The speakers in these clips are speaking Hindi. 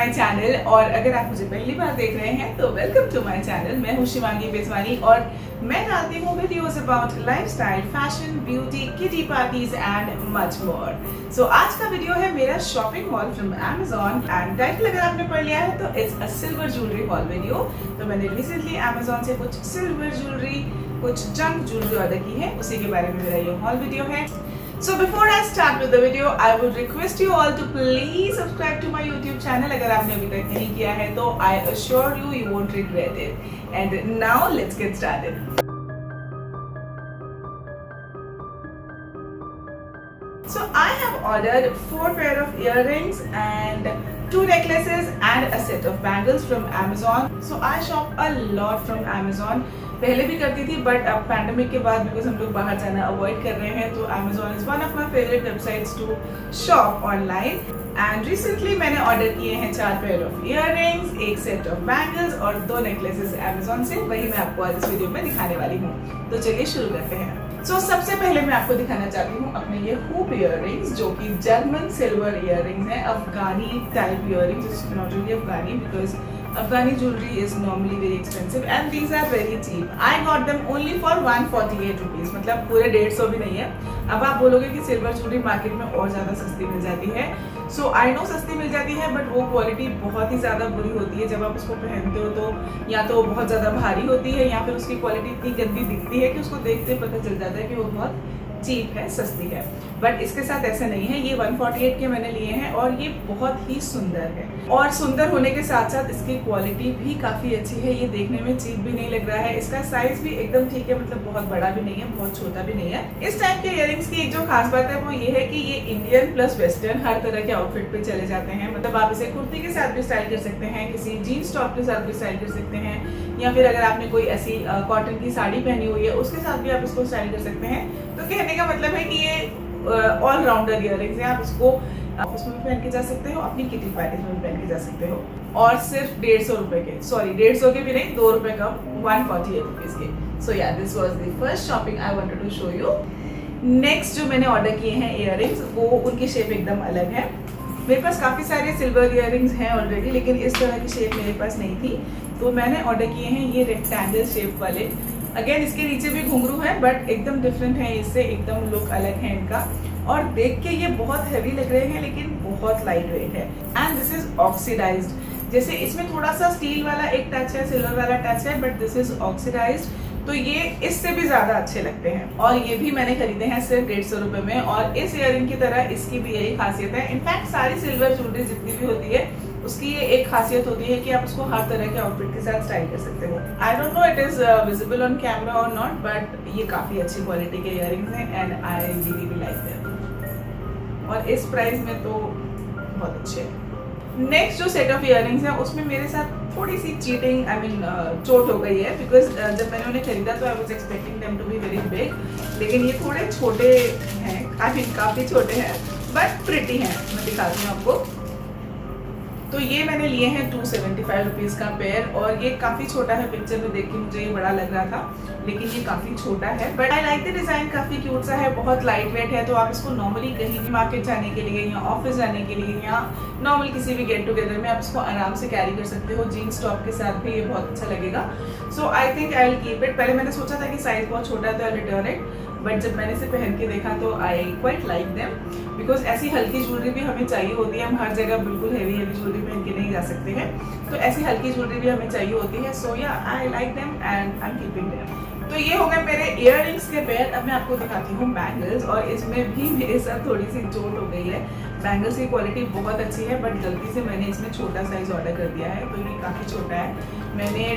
My channel. और अगर आप मुझे पहली बार देख रहे हैं तो वेलकम टू माय चैनल। मैं हूं शिवांगी बेसवानी और मैं डालती हूँ videos about lifestyle, fashion, beauty, kitty parties and much more. So आज का वीडियो है मेरा shopping mall from Amazon and title अगर आपने पढ़ लिया है तो it's a silver jewellery haul video. तो मैंने रिसेंटली Amazon से कुछ सिल्वर ज्वेलरी, कुछ जंक ज्वेलरी ऑर्डर की है, उसी के बारे में मेरा ये हॉल वीडियो है। So before I start with the video, I would request you all to please subscribe to my YouTube channel अगर आपने अभी तक नहीं किया है तो I assure you you won't regret it. And now let's get started. So I have ordered 4 pair of earrings and 2 necklaces and a set of bangles from Amazon. So I shop a lot from Amazon. पहले भी करती थी बट अब पैंडेमिक के बाद बिकॉज हम लोग बाहर जाना अवॉइड कर रहे हैं तो Amazon is one of my favourite websites to shop online. And recently मैंने ऑर्डर किए हैं 4 pair of earrings, 1 set of bangles और 2 नेकलेसेस Amazon से। वही मैं आपको आज इस वीडियो में दिखाने वाली हूँ। तो चलिए शुरू करते हैं। सो सबसे पहले मैं आपको दिखाना चाहती हूँ अपने ये हुप इयररिंग्स जो कि जर्मन सिल्वर इयररिंग्स हैं, Afghani type earrings, not really Afghani because Afghani jewelry is normally very expensive and these are very cheap. I got them only for 148 rupees, मतलब पूरे 150 भी नहीं है। अब आप बोलोगे कि सिल्वर ज्वेलरी मार्केट में और ज़्यादा सस्ती मिल जाती है। सो आई नो सस्ती मिल जाती है बट वो क्वालिटी बहुत ही ज़्यादा बुरी होती है। जब आप उसको पहनते हो तो या तो बहुत ज़्यादा भारी होती है या फिर उसकी क्वालिटी इतनी गंदी दिखती है कि उसको देखते पता चल जाता है कि वो बहुत चीप है, सस्ती है। बट इसके साथ ऐसा नहीं है। ये 148 के मैंने लिए हैं और ये बहुत ही सुंदर है और सुंदर होने के साथ साथ इसकी क्वालिटी भी काफ़ी अच्छी है। ये देखने में चीप भी नहीं लग रहा है। इसका साइज भी एकदम ठीक है, मतलब बहुत बड़ा भी नहीं है, बहुत छोटा भी नहीं है। इस टाइप के इयररिंग्स की एक जो खास बात है वो ये है कि ये इंडियन प्लस वेस्टर्न हर तरह के आउटफिट पे चले जाते हैं। मतलब आप इसे कुर्ती के साथ भी स्टाइल कर सकते हैं, किसी जीन्स टॉप के साथ भी स्टाइल कर सकते हैं, या फिर अगर आपने कोई ऐसी कॉटन की साड़ी पहनी हुई है उसके साथ भी आप इसको स्टाइल कर सकते हैं। तो कहने का मतलब है कि ये ऑल राउंडर इयररिंग्स है। आप इसको उसमें भी पहन के जा सकते हो, अपनी किटी पार्टीज में भी पहन के जा सकते हो। और सिर्फ 150 रुपए के, सॉरी 150 के भी नहीं, 2 रुपए कम, 148 रुपीज के। So yeah this was the first shopping I wanted to show you. Next जो मैंने ऑर्डर किए हैं इयररिंग्स, वो उनकी शेप एकदम अलग है। मेरे पास काफ़ी सारे सिल्वर इयररिंग्स हैं ऑलरेडी, लेकिन इस तरह की शेप मेरे पास नहीं थी तो मैंने ऑर्डर किए हैं ये रेक्टेंगल शेप वाले। अगेन इसके नीचे भी घुंघरू है बट एकदम डिफरेंट है, इससे एकदम लुक अलग है इनका। और देख के ये बहुत हैवी लग रहे हैं लेकिन बहुत लाइट वेट है। And this is oxidised. जैसे इसमें थोड़ा सा स्टील वाला एक टच है, सिल्वर वाला टच है, बट दिस इज ऑक्सीडाइज्ड। तो ये इससे भी ज्यादा अच्छे लगते हैं। और ये भी मैंने खरीदे हैं सिर्फ 150 रुपए में। और इस इयररिंग की तरह इसकी भी यही खासियत है। इनफैक्ट सारी सिल्वर ज्वेलरी जितनी भी होती है उसकी ये एक खासियत होती है कि आप उसको हर तरह के आउटफिट के साथ स्टाइल कर सकते हो। I don't know it is visible on camera और नॉट, बट ये काफी अच्छी क्वालिटी के इयररिंग्स हैं and I really like them. और इस प्राइस में तो बहुत अच्छे हैं। नेक्स्ट जो सेट ऑफ इयररिंग्स है उसमें मेरे साथ थोड़ी सी चीटिंग चोट हो गई है बिकॉज जब मैंने उन्हें खरीदा तो I was expecting them to be very big, लेकिन ये थोड़े छोटे हैं, काफ़ी छोटे हैं बट प्रिटी हैं। मैं दिखाती हूँ आपको। तो ये मैंने लिए हैं 275 रुपीज़ का पेयर और ये काफ़ी छोटा है। पिक्चर में देख के मुझे ये बड़ा लग रहा था लेकिन ये काफ़ी छोटा है but I like the design, काफ़ी क्यूट सा है, बहुत लाइट वेट है। तो आप इसको नॉर्मली कहीं भी मार्केट जाने के लिए या ऑफिस जाने के लिए या नॉर्मल किसी भी गेट टुगेदर में आप इसको आराम से कैरी कर सकते हो। जीन्स टॉप के साथ भी ये बहुत अच्छा लगेगा। So I think I will keep it. पहले मैंने सोचा था कि साइज़ बहुत छोटा है तो I will return it, but जब मैंने इसे पहन के देखा तो I quite like them because ऐसी हल्की ज्वेलरी भी हमें चाहिए होती है। हम हर जगह बिल्कुल हैवी ज्वेलरी पहन के नहीं जा सकते हैं, तो ऐसी हल्की ज्वेलरी भी हमें चाहिए होती है। सो yeah I like them and I am keeping them. तो ये हो गए मेरे इयररिंग्स के पेयर। अब मैं आपको दिखाती हूँ बैंगल्स और इसमें भी मेरे साथ थोड़ी सी चोट हो गई है। बैंगल्स की क्वालिटी बहुत अच्छी है बट गलती से मैंने इसमें छोटा साइज ऑर्डर कर दिया है तो ये काफ़ी छोटा है। मैंने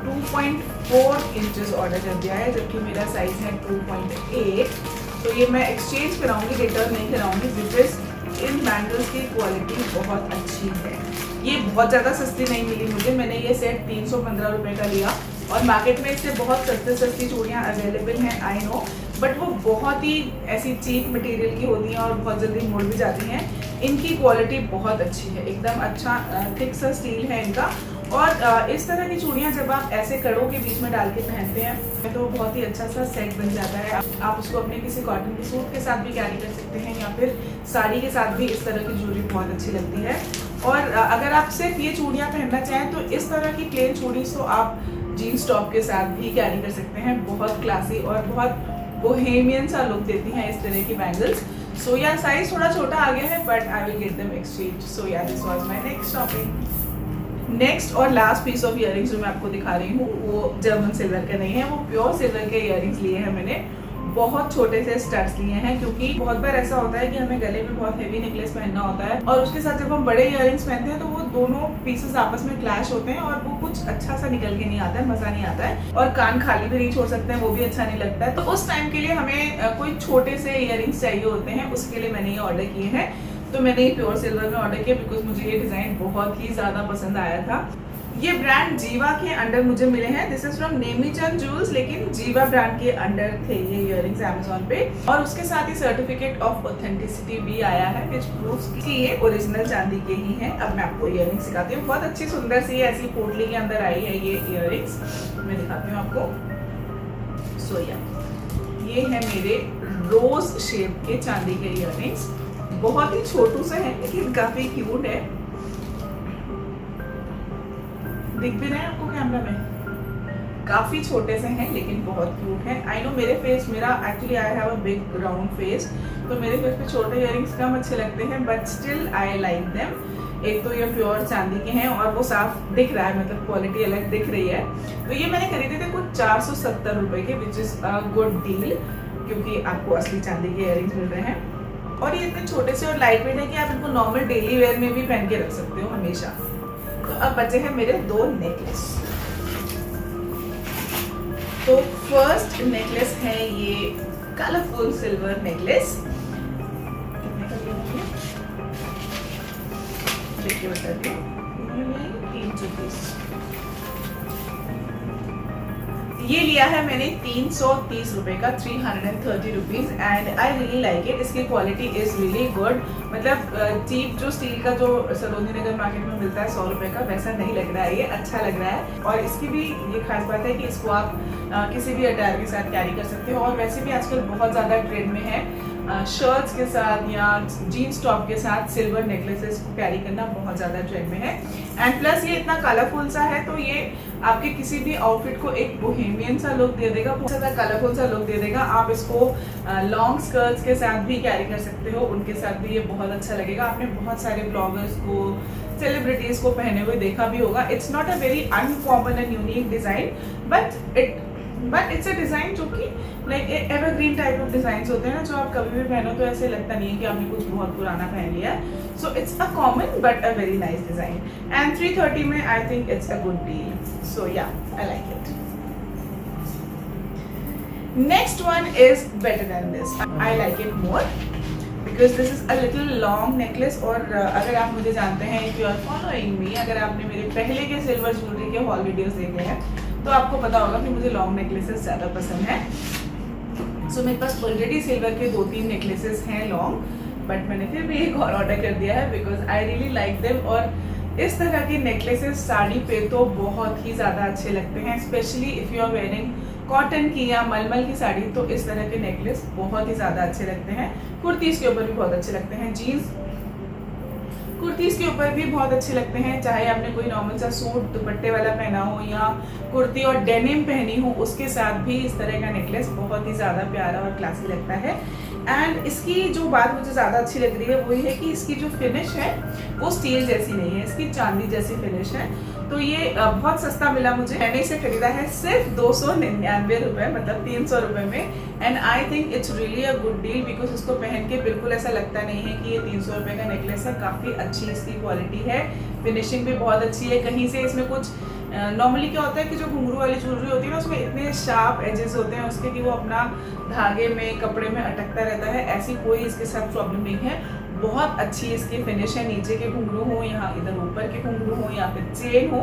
2.4 इंचेस ऑर्डर कर दिया है जबकि मेरा साइज है 2.8। तो ये मैं एक्सचेंज कराऊंगी, रिटर्न नहीं कराऊंगी बिकॉज इन बैंगल्स की क्वालिटी बहुत अच्छी है। ये बहुत ज़्यादा सस्ती नहीं मिली मुझे। मैंने ये सेट 315 रुपये का लिया और मार्केट में इससे बहुत सस्ती चूड़ियाँ अवेलेबल हैं, आई नो, बट वो बहुत ही ऐसी चीप मटेरियल की होती हैं और बहुत जल्दी मुड़ भी जाती हैं। इनकी क्वालिटी बहुत अच्छी है, एकदम अच्छा थिक सा स्टील है इनका और इस तरह की चूड़ियाँ जब आप ऐसे कड़ों के बीच में डाल के पहनते हैं तो बहुत ही अच्छा सा सेट बन जाता है। आप उसको अपने किसी कॉटन के सूट के साथ भी कैरी कर सकते हैं या फिर साड़ी के साथ भी इस तरह की ज्वेलरी बहुत अच्छी लगती है। और अगर आप सिर्फ ये चूड़ियाँ पहनना चाहें तो इस तरह की प्लेन चूड़ी तो आप जीन्स टॉप के साथ भी कैरी कर सकते हैं। बहुत क्लासी और बहुत बोहेमियन सा लुक देती हैं इस तरह की बैंगल्स। सो या साइज थोड़ा छोटा आ गया है but I will get them exchange. So yeah this was my next shopping. Next और लास्ट पीस ऑफ इयररिंग्स जो मैं आपको दिखा रही हूँ वो जर्मन सिल्वर के नहीं है, वो प्योर सिल्वर के इयररिंग्स लिए हैं मैंने। बहुत छोटे से स्टड्स लिए हैं क्योंकि बहुत बार ऐसा होता है कि हमें गले में बहुत हेवी नेकलेस पहनना होता है और उसके साथ जब हम बड़े इयररिंग्स पहनते हैं तो वो दोनों पीसेस आपस में क्लैश होते हैं और वो कुछ अच्छा सा निकल के नहीं आता है, मजा नहीं आता है। और कान खाली भी नहीं छोड़ सकते हैं, वो भी अच्छा नहीं लगता है। तो उस टाइम के लिए हमें कोई छोटे से इयररिंग्स चाहिए होते हैं, उसके लिए मैंने ये ऑर्डर किए हैं। तो मैंने ये प्योर सिल्वर में ऑर्डर किया बिकॉज मुझे ये डिजाइन बहुत ही ज्यादा पसंद आया था। ये ब्रांड जीवा के अंडर मुझे मिले हैं। This is from Nemichand jewels, लेकिन जीवा ब्रांड के अंडर थे ये इयररिंग्स अमेज़न पे। और उसके साथ ही सर्टिफिकेट ऑफ ऑथेंटिसिटी भी आया है विच प्रूव्स कि ये ओरिजिनल चांदी के ही हैं। अब मैं आपको इयररिंग्स दिखाती हूँ। बहुत अच्छी सुंदर सी ऐसी पोटली के अंदर आई है ये इयररिंग्स, मैं दिखाती हूँ आपको। सो या ये है मेरे रोज शेप के चांदी के इयररिंग्स। बहुत ही छोटू से हैं लेकिन काफी क्यूट है। दिख भी रहे हैं आपको कैमरा में, काफी छोटे से हैं लेकिन बहुत क्यूट हैं। आई नो मेरा actually I have a big round face, तो मेरे फेस पे छोटे इयररिंग्स कम अच्छे लगते हैं but still I like them. एक तो ये प्योर चांदी के हैं और वो साफ दिख रहा है, मतलब क्वालिटी अलग दिख रही है। तो ये मैंने खरीदे थे कुछ 470 रुपए के, which is a good deal क्योंकि आपको असली चांदी के इयररिंग्स मिल रहे हैं। और ये इतने छोटे से और लाइट वेट है कि आप इनको नॉर्मल डेली वेयर में भी पहन के रख सकते हो हमेशा। तो अब बचे हैं मेरे 2 नेकलेस। तो फर्स्ट नेकलेस है ये कलरफुल सिल्वर नेकलेस। कितने का लिया? देखिए बताती हूँ, 330। ये लिया है मैंने 330 रुपए का, 330 rupees and I really like it. इसकी क्वालिटी इज रियली गुड। मतलब चीप जो स्टील का जो सरोजनी नगर मार्केट में मिलता है 100 रुपए का, वैसा नहीं लग रहा है, ये अच्छा लग रहा है। और इसकी भी ये खास बात है कि इसको आप किसी भी अटायर के साथ कैरी कर सकते हो। और वैसे भी आजकल बहुत ज़्यादा ट्रेंड में है शर्ट्स के साथ या जीन्स टॉप के साथ सिल्वर नेकलेसेस को कैरी करना बहुत ज़्यादा ट्रेंड में है। एंड प्लस ये इतना कलरफुल सा है तो ये आपके किसी भी आउटफिट को एक बोहेमियन सा लुक दे देगा, बहुत ज़्यादा कलरफुल सा लुक दे देगा। आप इसको लॉन्ग स्कर्ट्स के साथ भी कैरी कर सकते हो, उनके साथ भी ये बहुत अच्छा लगेगा। आपने बहुत सारे ब्लॉगर्स को, सेलिब्रिटीज़ को पहने हुए देखा भी होगा। It's not a very uncommon and unique design but it's a design जो कि like evergreen type of design होते हैं ना, जो आप कभी भी पहनो तो ऐसे लगता नहीं है कि आपने कुछ बहुत पुराना पहन लिया है। So it's a common but a very nice design and 330 में I think it's a good deal. So yeah I like it. Next one is better than this. I like it more because this is a little long necklace. और अगर आप मुझे जानते हैं, if you are following me, अगर आपने मेरे पहले के सिल्वर ज्वेलरी के हॉल वीडियोस देखे हैं तो आपको पता होगा कि मुझे लॉन्ग नेकलेसेस ज़्यादा पसंद है। सो मेरे पास ऑलरेडी सिल्वर के 2-3 नेकलेसेस हैं लॉन्ग, बट मैंने फिर भी एक और ऑर्डर कर दिया है because I really like them. और इस तरह के नेकलेसेस साड़ी पे तो बहुत ही ज़्यादा अच्छे लगते हैं, specially if you are wearing cotton की या मलमल की साड़ी, तो इस तरह के नेकलेस बहुत ही ज़्यादा अच्छे लगते हैं। कुर्तीज़ के ऊपर भी बहुत अच्छे लगते हैं, जीन्स कुर्तीज़ के ऊपर भी बहुत अच्छे लगते हैं, चाहे आपने कोई नॉर्मल सा सूट दुपट्टे वाला पहना हो या कुर्ती और डेनिम पहनी हो, उसके साथ भी इस तरह का नेकलेस बहुत ही ज़्यादा प्यारा और क्लासी लगता है। एंड इसकी जो बात मुझे ज़्यादा अच्छी लग रही है वो ये है कि इसकी जो फिनिश है वो स्टील जैसी नहीं है, इसकी चांदी जैसी फिनिश है। तो ये बहुत सस्ता मिला मुझे। मैंने इसे खरीदा है सिर्फ 299 रुपये, मतलब 300 रुपये में। And I think it's really a good deal because इसको पहन के बिल्कुल ऐसा लगता नहीं है कि ये 300 रुपये का नेकलेस है। काफ़ी अच्छी इसकी क्वालिटी है, फिनिशिंग भी बहुत अच्छी है। कहीं से इसमें कुछ नॉर्मली क्या होता है कि जो घुंघरू वाली ज्वेलरी होती है ना, उसमें इतने शार्प एजेस होते हैं उसके कि वो अपना धागे में कपड़े में अटकता रहता है। ऐसी कोई इसके साथ प्रॉब्लम नहीं है। बहुत अच्छी इसकी फिनिश है, नीचे के घुंघरू हो, यहाँ इधर ऊपर के घुंघरू हो या फिर चेन हो,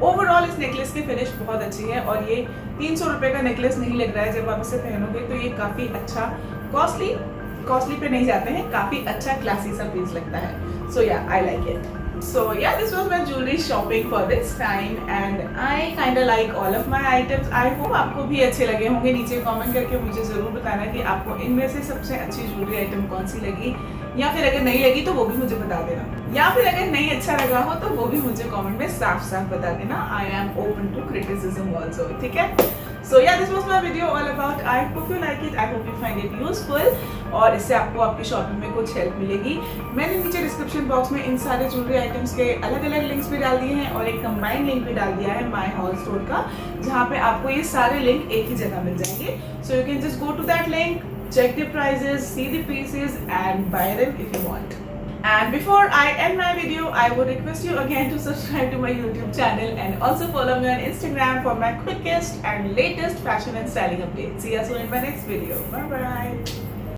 ओवरऑल इस नेकलेस की फिनिश बहुत अच्छी है। और ये 300 रुपये का नेकलेस नहीं लग रहा है जब आप इसे पहनोगे, तो ये काफ़ी अच्छा कॉस्टली पे नहीं जाते हैं, काफ़ी अच्छा क्लासी सा पीस लगता है। सो yeah I like it. So yeah, this was my jewelry shopping for this time and I kind of like all of my items. I hope आपको भी अच्छे लगे होंगे. नीचे कमेंट करके मुझे ज़रूर बताना कि आपको इनमें से सबसे अच्छी जूलरी आइटम कौन सी लगी, या फिर अगर नहीं लगी तो वो भी मुझे बता देना, या फिर अगर नहीं अच्छा लगा हो तो वो भी मुझे कमेंट में साफ साफ बता देना. I am open to criticism also. ठीक है. So yeah, this was my video all about. I hope you like it. I hope you find it useful. और इससे आपको आपकी शॉपिंग में कुछ हेल्प मिलेगी. मैंने नीचे डिस्क्रिप्शन बॉक्स में इन सारे ज्वेलरी आइटम्स के अलग अलग लिंक्स भी डाल दिए हैं और एक कंबाइंड लिंक भी डाल दिया है माय हॉल स्टोर का, जहाँ पे आपको ये सारे लिंक एक ही जगह मिल जाएंगे. So you can just go to that link, check the prices, see the pieces and buy them if you want. And before I end my video, I would request you again to subscribe to my YouTube channel and also follow me on Instagram for my quickest and latest fashion and styling updates. See you soon in my next video. Bye bye.